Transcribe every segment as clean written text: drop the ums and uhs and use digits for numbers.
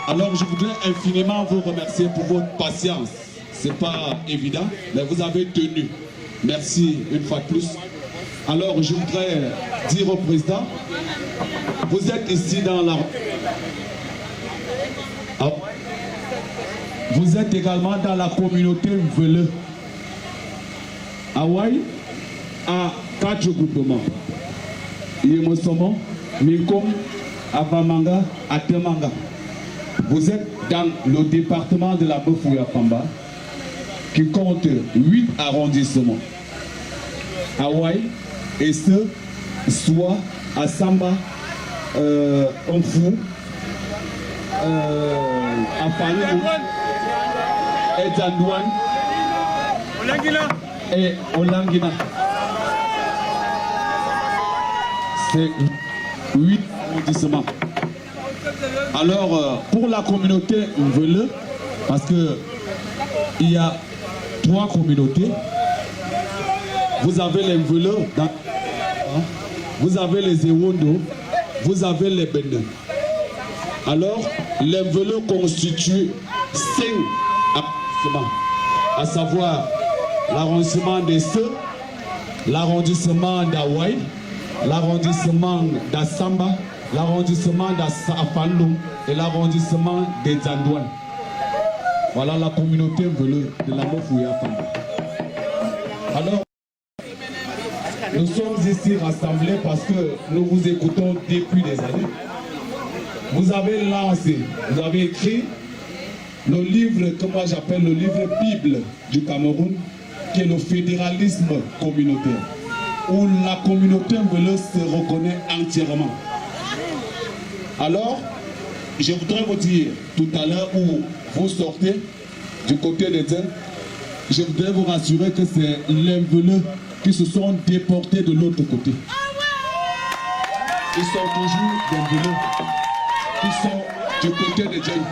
Alors je voudrais infiniment vous remercier pour votre patience. Ce n'est pas évident, mais vous avez tenu. Merci une fois de plus. Alors je voudrais dire au président, vous êtes ici dans la... Ah. Vous êtes également dans la communauté Mvele. Hawaï a 4 groupements. Yemosomo, Minkom, Avamanga, Atemanga. Vous êtes dans le département de la Bafouya-Pamba qui compte 8 arrondissements. Hawaï, Esse, Soua, Asamba, Onfou, Afani, Edjandouane et Olangina. C'est 8 arrondissements. Alors, pour la communauté Mvele, parce que il y a 3 communautés, vous avez les Mvele, vous avez les Ewondo, vous avez les Benden. Alors, les Mvele constituent 5 arrondissements, à savoir l'arrondissement des Seux, l'arrondissement d'Hawaï, l'arrondissement d'Assamba, l'arrondissement d'Afandou et l'arrondissement des Zandouane. Voilà la communauté Mvele de la Bafouya-Pamba. Alors, nous sommes ici rassemblés parce que nous vous écoutons depuis des années. Vous avez lancé, vous avez écrit le livre que moi j'appelle le livre Bible du Cameroun, qui est le fédéralisme communautaire, où la communauté Mvele se reconnaît entièrement. Alors, je voudrais vous dire, tout à l'heure où vous sortez du côté des Indes, je voudrais vous rassurer que c'est les Mvele qui se sont déportés de l'autre côté. Ils sont toujours des Mvele qui sont du côté des Djinns.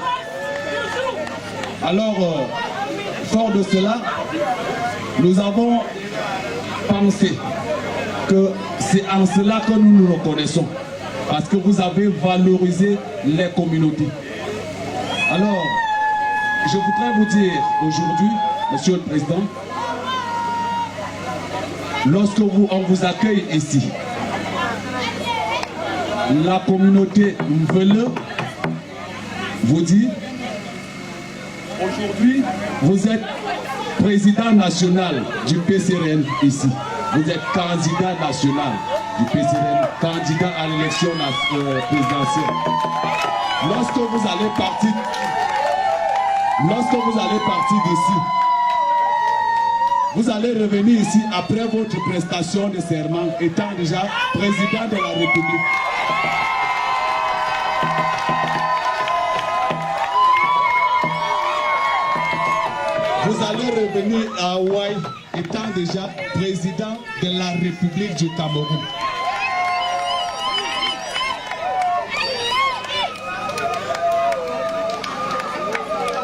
Alors, fort de cela, nous avons pensé que c'est en cela que nous nous reconnaissons. Parce que vous avez valorisé les communautés. Alors, je voudrais vous dire aujourd'hui, Monsieur le Président, lorsque on vous accueille ici, la communauté Mvele vous dit, aujourd'hui, vous êtes président national du PCRN ici. Vous êtes candidat national du PCRN, candidat à l'élection présidentielle. Lorsque vous allez partir d'ici, vous allez revenir ici après votre prestation de serment, étant déjà président de la République. Vous allez revenir à Hawaï étant déjà président de la République du Cameroun.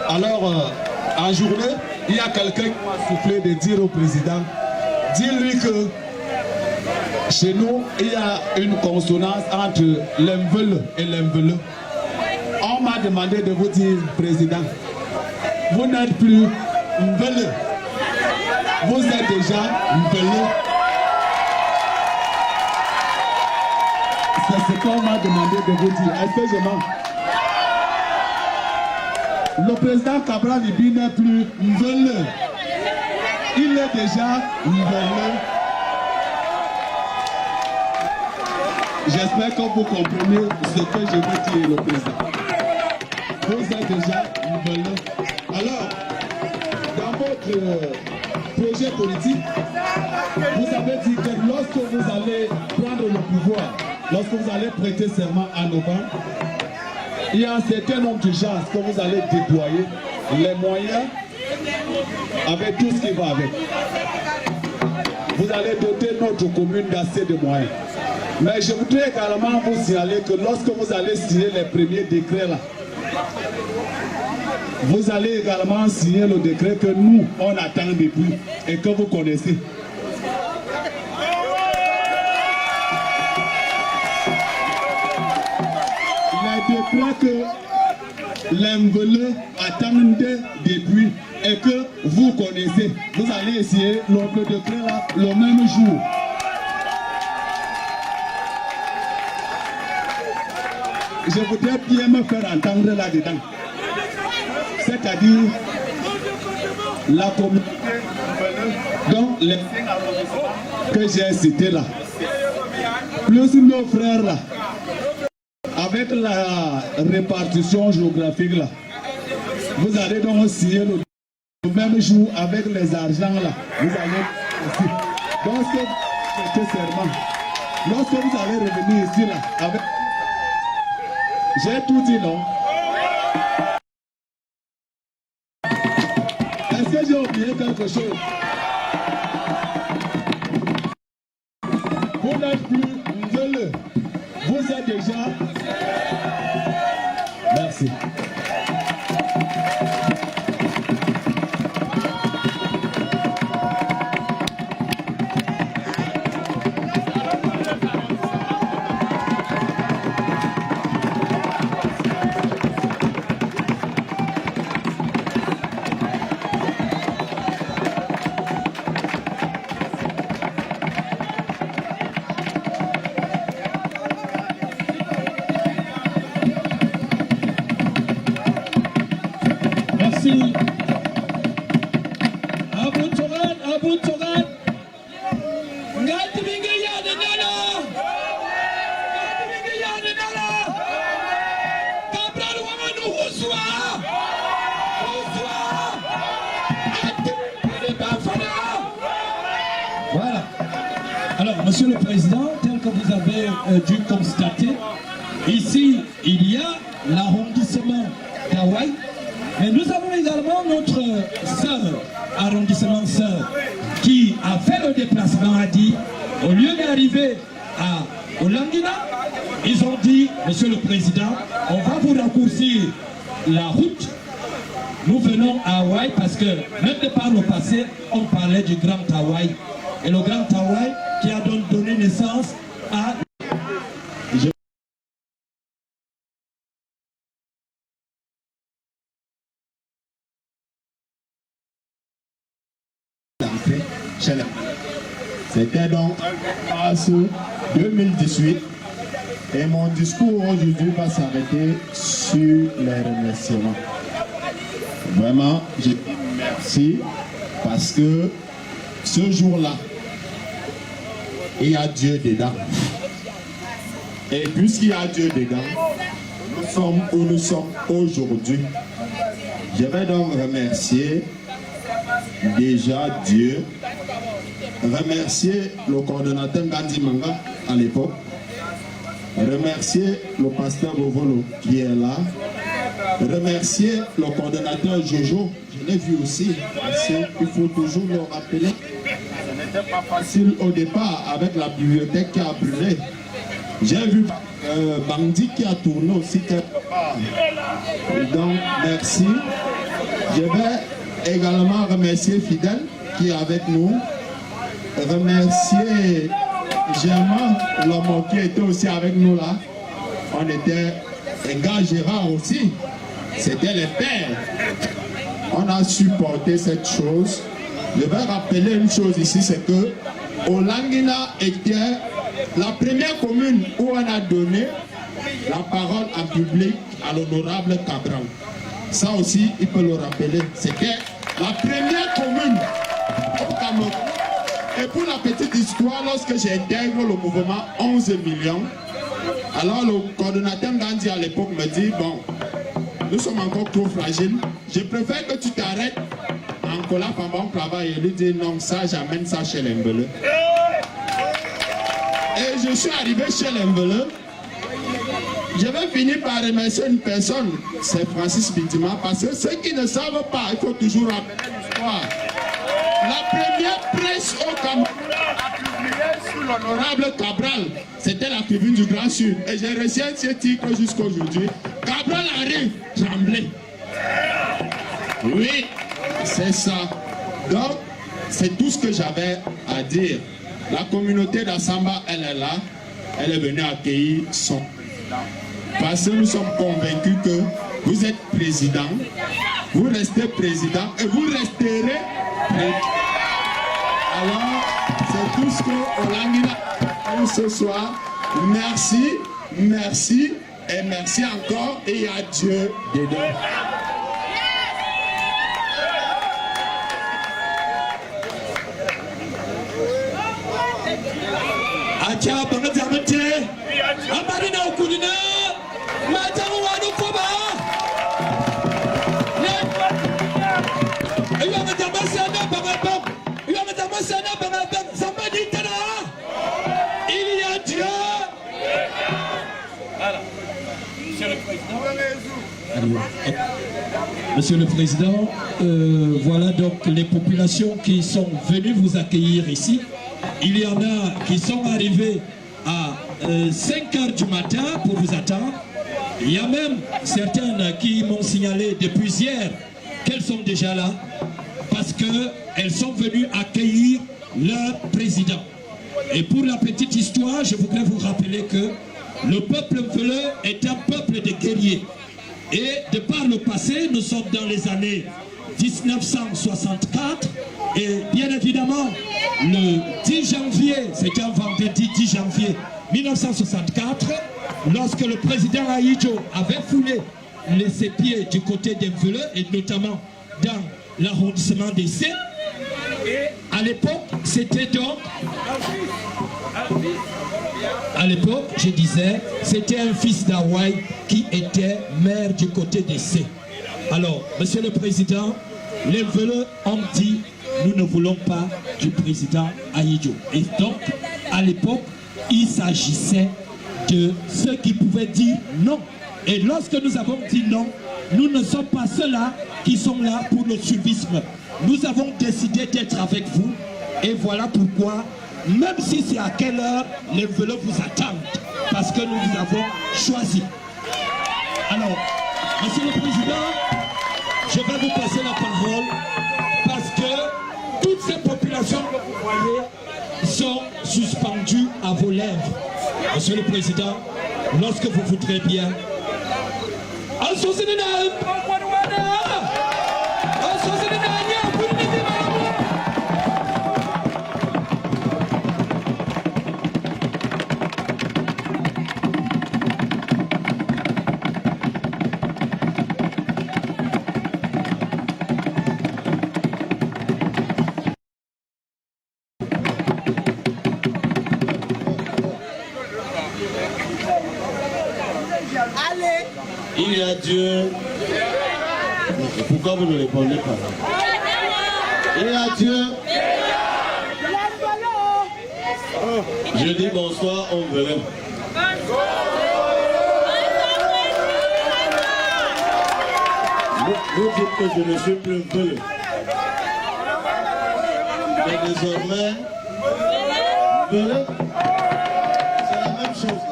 Alors, en journée, il y a quelqu'un qui m'a soufflé de dire au président, dis-lui que chez nous, il y a une consonance entre l'Mvele et l'Mvele. On m'a demandé de vous dire, président, vous n'êtes plus Mvele. Vous êtes déjà Mvele. C'est ce qu'on m'a demandé de vous dire. Est-ce que je mens? Le président Cabral Libi n'est plus Mvele. Il est déjà Mvele. J'espère que vous comprenez ce que je veux dire, le président. Vous êtes déjà Mvele. Alors, dans votre projet politique, vous avez dit que lorsque vous allez prendre le pouvoir, lorsque vous allez prêter serment en novembre, il y a un certain nombre d'urgences que vous allez déployer, les moyens, avec tout ce qui va avec. Vous allez doter notre commune d'assez de moyens. Mais je voudrais également vous signaler que lorsque vous allez signer les premiers décrets là, vous allez également signer le décret que nous, on attend depuis et que vous connaissez. l'enveloppe attendait depuis et que vous connaissez. Vous allez essayer le décret là le même jour. Je voudrais bien me faire entendre là-dedans. C'est-à-dire la communauté dont les que j'ai cités là, plus nos frères là, avec la répartition géographique là, vous allez donc signer le même jour avec les argents là, vous allez aussi. Donc c'est serment. Lorsque vous allez revenir ici là, avec... J'ai tout dit non? Est-ce que j'ai oublié quelque chose? Vous n'êtes plus Ngele. Vous êtes déjà... Merci. Voilà. Alors, Monsieur le Président, tel que vous avez dû constater, ici, il y a l'arrondissement d'Hawaï, mais nous avons également notre sœur, arrondissement sœur, qui a fait le déplacement, a dit, au lieu d'arriver à Olangina, ils ont dit, Monsieur le Président, on va vous raccourcir la route. Nous venons à Hawaï parce que même de par le passé, on parlait du Grand Hawaï. Et le Grand Hawaï qui a donc donné naissance à... C'était donc en mars 2018 et mon discours aujourd'hui va s'arrêter sur les remerciements. Vraiment, je dis merci parce que ce jour-là, il y a Dieu dedans. Et puisqu'il y a Dieu dedans, nous sommes où nous sommes aujourd'hui. Je vais donc remercier déjà Dieu, remercier le coordonnateur Gandhi Manga à l'époque, remercier le pasteur Bovolo qui est là, remercier le coordonnateur Jojo, je l'ai vu aussi, parce qu'il faut toujours le rappeler. Ce n'était pas facile au départ avec la bibliothèque qui a brûlé. J'ai vu Bandi qui a tourné aussi quelque part. Donc merci. Je vais également remercier Fidèle qui est avec nous. Remercier Germain, l'homme qui était aussi avec nous là. On était un gars Gérard aussi. C'était les pères. On a supporté cette chose. Je vais rappeler une chose ici, c'est que Olangina était la première commune où on a donné la parole en public à l'honorable Cabral. Ça aussi, il peut le rappeler. C'était la première commune au Cameroun. Et pour la petite histoire, lorsque j'intègre le mouvement 11 millions, alors le coordonnateur Gandhi à l'époque me dit, bon, nous sommes encore trop fragiles, je préfère que tu t'arrêtes en collant pendant le travail. Et lui dit, non, ça, j'amène ça chez l'Embele. Et je suis arrivé chez l'Embele. Je vais finir par remercier une personne, c'est Francis Bitima, parce que ceux qui ne savent pas, il faut toujours rappeler l'histoire. La première presse au Cameroun a publié sur l'honorable Cabral, c'était la tribune du Grand Sud. Et j'ai reçu un titre jusqu'à aujourd'hui. Cabral arrive, tremblé. Oui, c'est ça. Donc, c'est tout ce que j'avais à dire. La communauté d'Assamba, elle est là. Elle est venue accueillir son président. Parce que nous sommes convaincus que vous êtes président, vous restez président et vous resterez président. Alors, c'est tout ce qu'on a pour ce soir. Merci, merci et merci encore et à Dieu dedans. Acha bangatamete amarina okunina matamu wanu koba ayanga tamasana bangabam ayanga tamasana bangabam somebody tana il y a Dieu. Monsieur le Président, voilà donc les populations qui sont venues vous accueillir ici. Il y en a qui sont arrivés à 5 heures du matin pour vous attendre. Il y a même certaines qui m'ont signalé depuis hier qu'elles sont déjà là parce qu'elles sont venues accueillir leur président. Et pour la petite histoire, je voudrais vous rappeler que le peuple Mvele est un peuple de guerriers. Et de par le passé, nous sommes dans les années 1964 et bien évidemment le 10 janvier, c'était un vendredi 10 janvier 1964, lorsque le président Ahidjo avait foulé ses pieds du côté d'Mvele et notamment dans l'arrondissement des C. À l'époque, c'était donc, à l'époque, je disais, c'était un fils d'Hawaï qui était maire du côté des C. Alors, Monsieur le Président, les Mvele ont dit, nous ne voulons pas du président Ahidjo. Et donc, à l'époque, il s'agissait de ceux qui pouvaient dire non. Et lorsque nous avons dit non, nous ne sommes pas ceux-là qui sont là pour le suivisme. Nous avons décidé d'être avec vous. Et voilà pourquoi, même si c'est à quelle heure, les Mvele vous attendent. Parce que nous vous avons choisi. Alors, Monsieur le Président, je vais vous passer la parole parce que toutes ces populations que vous voyez sont suspendues à vos lèvres. Monsieur le Président, lorsque vous voudrez bien, il y a Dieu. Pourquoi vous ne répondez pas? Il y a Dieu. Je dis bonsoir, on verra. Vous dites que je ne suis plus un peu. Mais désormais, c'est la même chose.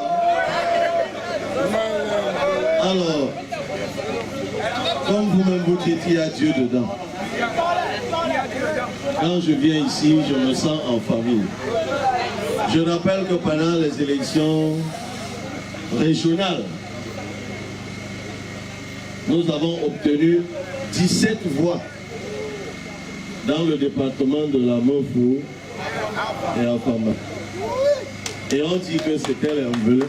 Alors, comme vous-même vous dites, il y a Dieu dedans. Quand je viens ici, je me sens en famille. Je rappelle que pendant les élections régionales, nous avons obtenu 17 voix dans le département de la Mofou et à Fama. Et on dit que c'était les Mvele.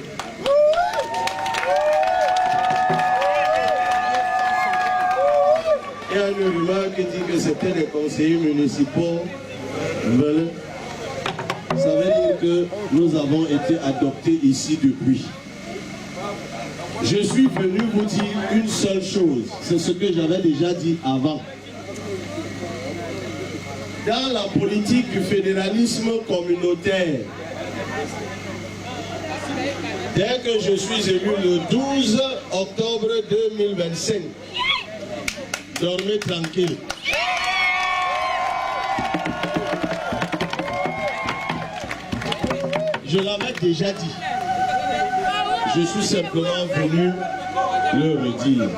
Il y a une rumeur qui dit que c'était des conseillers municipaux Mvele. Ça veut dire que nous avons été adoptés ici depuis. Je suis venu vous dire une seule chose, c'est ce que j'avais déjà dit avant. Dans la politique du fédéralisme communautaire, dès que je suis élu le 12 octobre 2025, dormez tranquille. Je l'avais déjà dit. Je suis simplement venu le redire.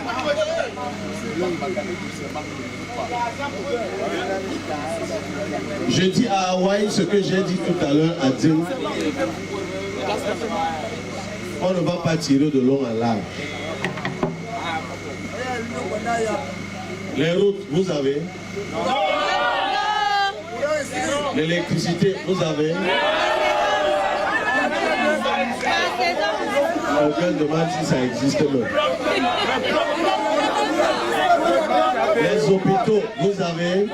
Je dis à Hawaï ce que j'ai dit tout à l'heure à Dieu. on ne va pas tirer de long en large. Les routes, vous avez? L'électricité, vous avez? Aucun demande si ça existe même. Les hôpitaux, vous avez?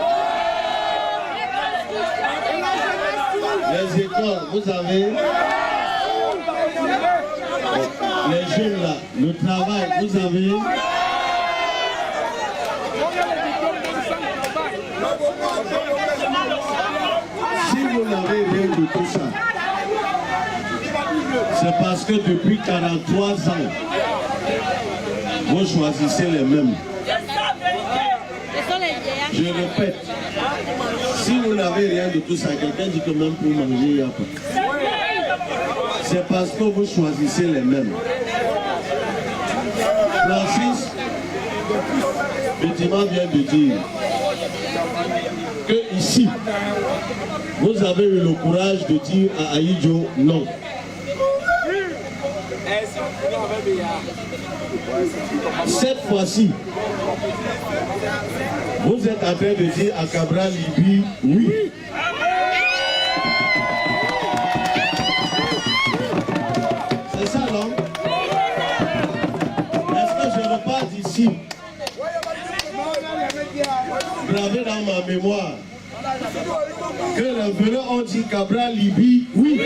Les écoles, vous avez? Les jeunes là, le travail, vous avez? Si vous n'avez rien de tout ça, c'est parce que depuis 43 ans, vous choisissez les mêmes. Je répète, si vous n'avez rien de tout ça, quelqu'un dit que même pour manger, il n'y a pas. C'est parce que vous choisissez les mêmes. Francis Bétima vient de dire que ici, vous avez eu le courage de dire à Aïdjo non. Cette fois-ci, vous êtes en train de dire à Cabral Libye oui. C'est ça, non? Est-ce que je repars d'ici, gravé dans ma mémoire, que les veneurs ont dit Cabral Libye oui?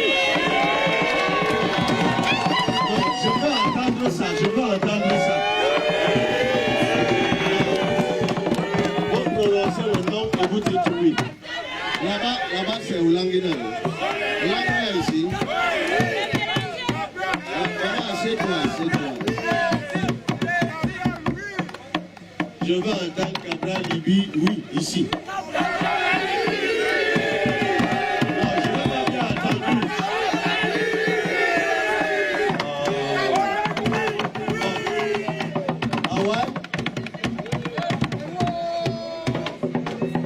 Je veux entendre ça, je veux entendre ça. Vous prononcez le nom et vous dites oui. Là-bas c'est Oulangina. Là-bas ici. Là-bas, c'est toi. Je veux entendre Cabral Libye oui, ici.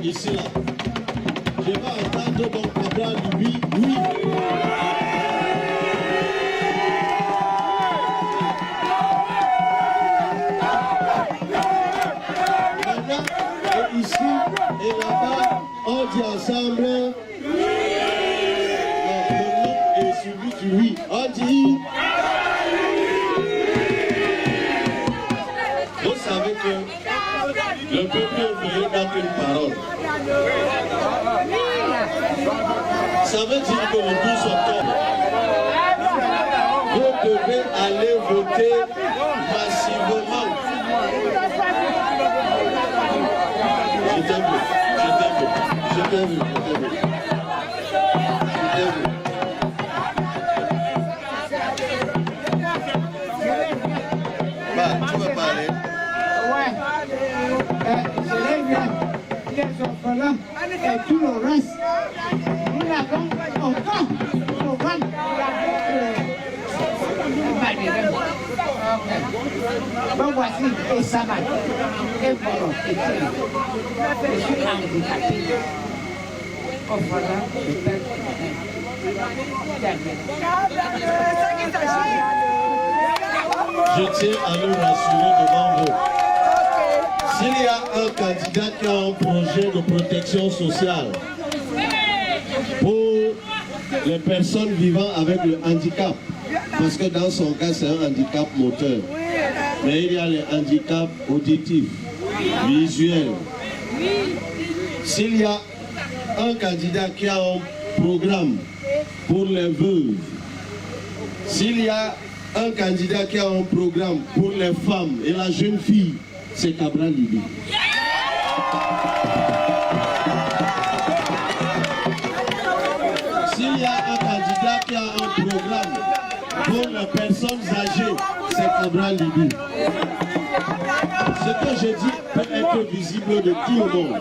Ici là, je vais entendre donc Cabral Libye oui. Maintenant, et ici et là-bas, on dit ensemble. Le nom est suivi du oui. On dit. Vous savez que le peuple est venu dans une parole. Ça veut dire que le 12 octobre, vous devez aller voter massivement. Je t'ai vu. Bah, tu vas parler. Les orphelins et tout le reste, nous n'avons aucun programme bon, voici, et ça va. Et voilà, je suis handicapé. Orphelin, je tiens à le rassurer devant vous. S'il y a un candidat qui a un projet de protection sociale pour les personnes vivant avec le handicap, parce que dans son cas c'est un handicap moteur, mais il y a les handicaps auditifs, visuels. S'il y a un candidat qui a un programme pour les veuves, s'il y a un candidat qui a un programme pour les femmes et la jeune fille, c'est Cabral Libye. S'il y a un candidat qui a un programme pour les personnes âgées, c'est Cabral Libye. Ce que je dis peut être visible de tout le monde.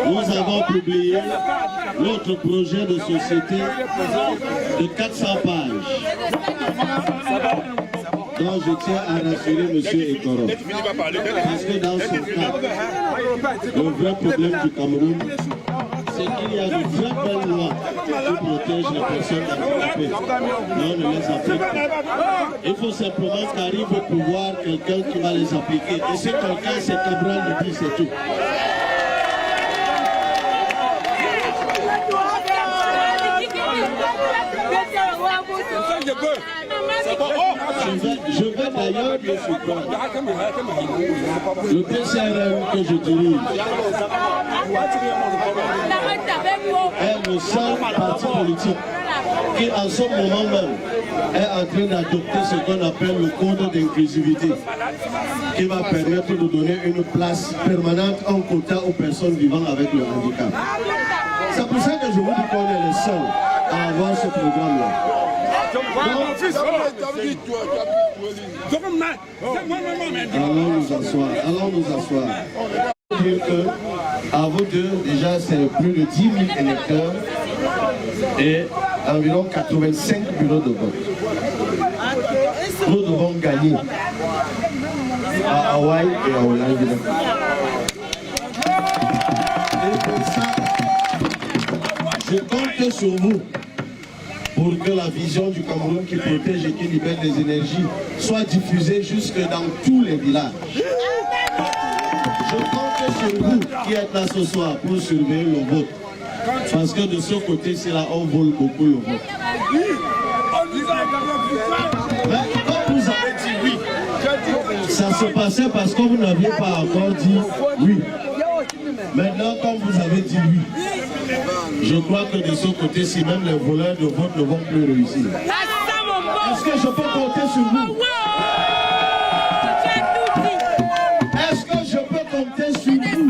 Nous avons publié notre projet de société de 400 pages. Donc je tiens à rassurer M. Ekoro. Parce que dans son cas, le vrai problème du Cameroun, c'est qu'il y a de très belles lois qui protègent les personnes handicapées. Mais on ne les applique pas. Il faut simplement qu'arrive au pouvoir quelqu'un qui va les appliquer. Et ce quelqu'un, c'est Cabral depuis, c'est tout. Je vais d'ailleurs le surprendre. Le PCRM que je dirige est le seul parti politique qui en ce moment même est en train d'adopter ce qu'on appelle le code d'inclusivité qui va permettre de donner une place permanente en quota aux personnes vivant avec le handicap. C'est pour ça que je vous dis qu'on est les seuls à avoir ce programme-là. Allons nous asseoir. Dire que à vous deux, déjà c'est plus de 10 000 électeurs et environ 85 bureaux de vote. Nous devons gagner à Hawaï et à Hollande. Et pour ça, je compte sur vous pour que la vision du Cameroun qui protège et qui libère les énergies soit diffusée jusque dans tous les villages. Je compte sur vous qui êtes là ce soir pour surveiller le vote. Parce que de ce côté, là, on vole beaucoup le vote. Mais quand vous avez dit oui, ça se passait parce que vous n'aviez pas encore dit oui. Maintenant, quand vous avez dit oui, je crois que de ce côté-ci, même les voleurs de vote ne vont plus réussir. Est-ce que je peux compter sur vous? Est-ce que je peux compter sur vous?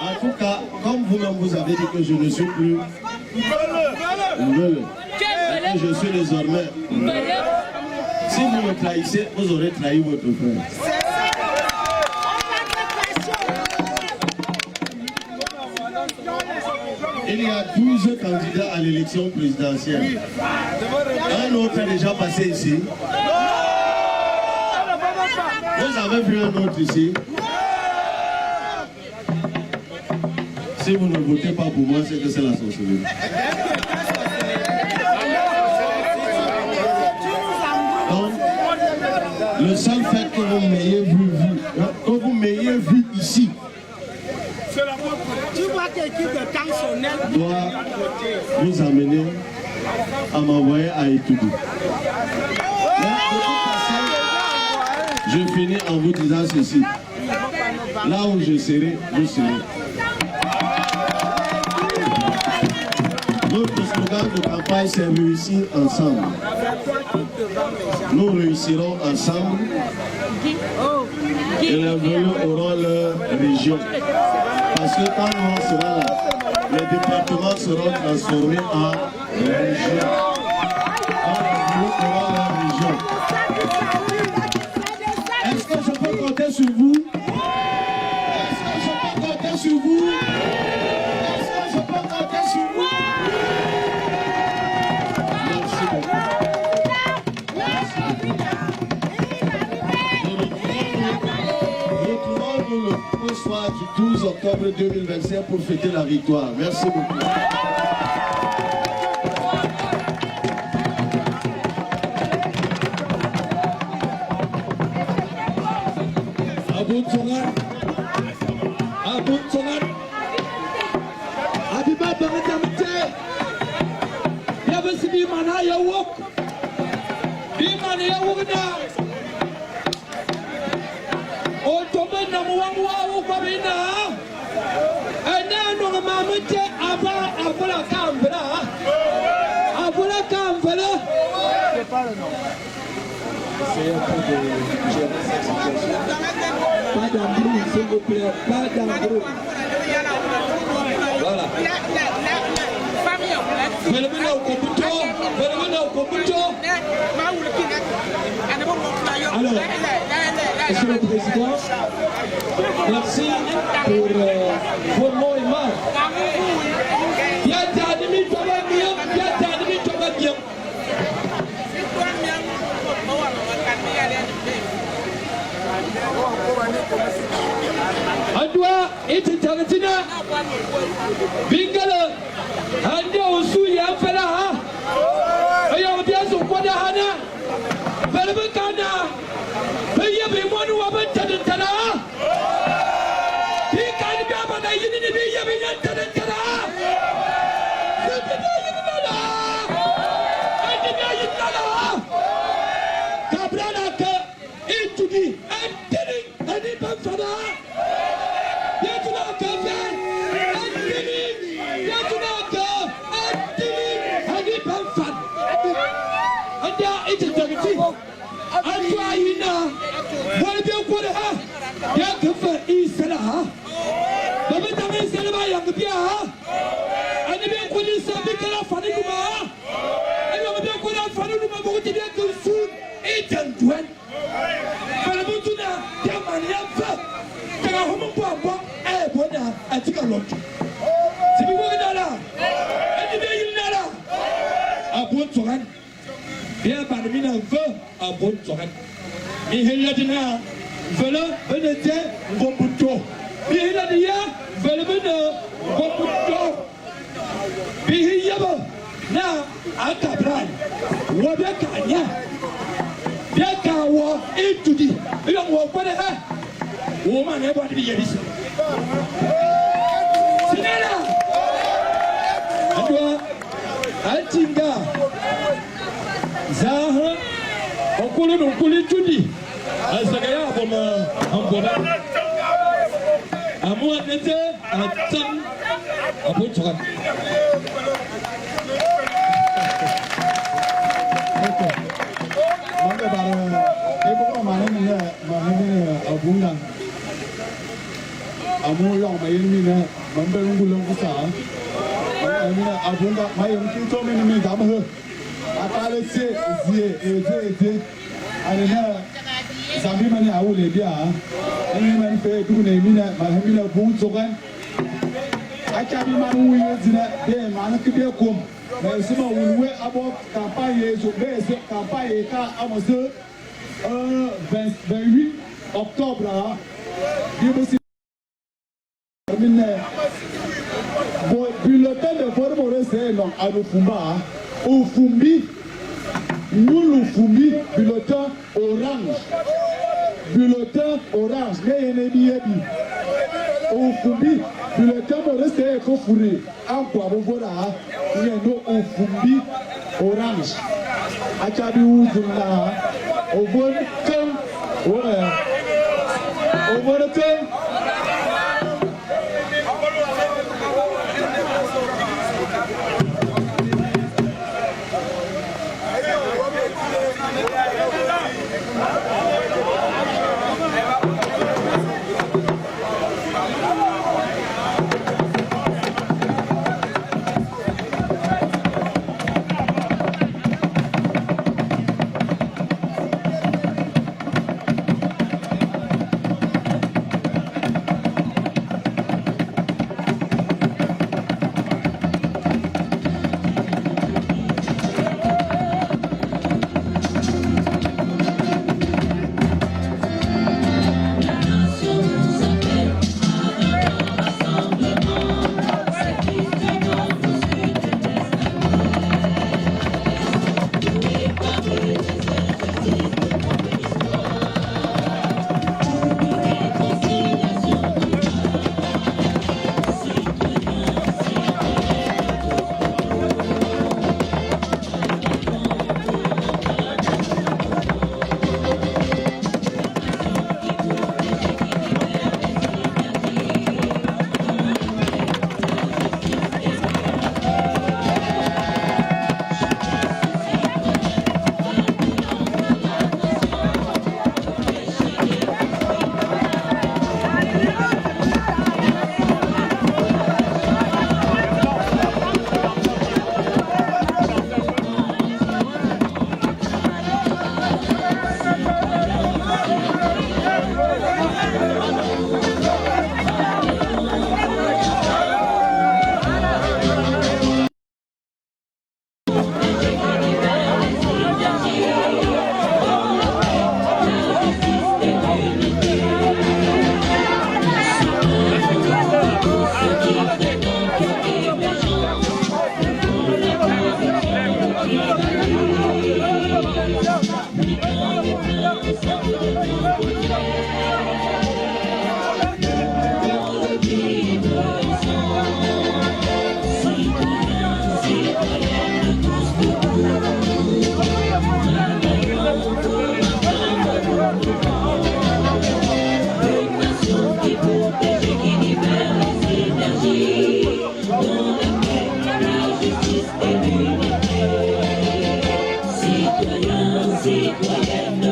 En tout cas, comme vous-même vous avez dit que je ne suis plus Mbele, et que je suis désormais Mbele. Si vous me trahissez, vous aurez trahi votre frère. Il y a 12 candidats à l'élection présidentielle. Un autre est déjà passé ici. Vous avez vu un autre ici. Si vous ne votez pas pour moi, c'est que c'est la sorcellerie. Donc, le seul fait que vous m'ayez vu ici, doit vous amener à m'envoyer à Etoudou. Je finis en vous disant ceci. Là où je serai, vous serez. Notre slogan de campagne, c'est réussir ensemble. Nous réussirons ensemble et les Vélos auront leur région. Parce que quand on sera là, les départements seront transformés en régions. Quand les Vélos auront leur région. Est-ce que je peux compter sur vous? Est-ce que je peux compter sur vous? Est-ce que je peux compter sur vous? Merci beaucoup. Retrouvons-nous le soir du 12 octobre 2025 pour fêter la victoire. Merci beaucoup. Pas d'embrouille, s'il vous plaît, pas d'embrouille. Voilà. Alors, Monsieur le Président, merci pour vos mots et mots. ita tartina bingala hande usu ya fala ha ayo dia so kwada hana balba kana baye be monu wa ban tadantara bi kan ba ba da yini ne biye be yan tadantara Cabrana ka itudi antini ani bafana yatuna ka antini yatuna ka antini ani bafan anda itagati atwa ina walbe ko ha ya kafa isala ha baba tamen selma ya biya ha ani be ko ni sabi kala fani kuma ayo be ko na fani kuma ko ti be ko sun Etantuan, Falabutuna, Yamania, Tagahombo, Bona, and Tikalot. Sibiwala, and the Nala, a boat to run. There, Panamina, a boat to run. Mihilatina, Vela, Venete, Bombuto. Mihiladia, Velamina, Bombuto. Bihiyaba, now, Akabran, Wabakanya. Yaka wa itudi ila wa kwade ha wo ma na body ye bisa sinela adwa altinga zaha okulu no kuli tudi azagaya boma ambona amwa nete atam apotoka Abungan amulong mayilmina mamberungulong kusa amina abunga mayong to minimi damhe akale se zie alena zambi mani awule bia eni man fe dune mina mahmina bun zogan akabi manu yezina de manakbe kom mais sima wulwe abo campagne zo bese campagne ka amose 28 octobre bulletin de vote c'est non à l'Ufumba au Fumbi nous l'Ufumbi bulletin orange les ennemis au Fumbi bulletin de c'est Kofuri en quoi vous voilà il est au Fumbi orange Akabi Uzula au bon camp ouais au bon camp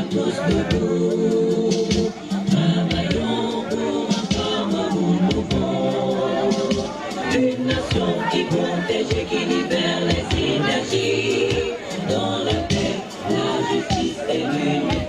tous debout. Travaillons pour un monde nouveau. Une nation qui protège et qui libère les énergies. Dans la paix, la justice et l'unité.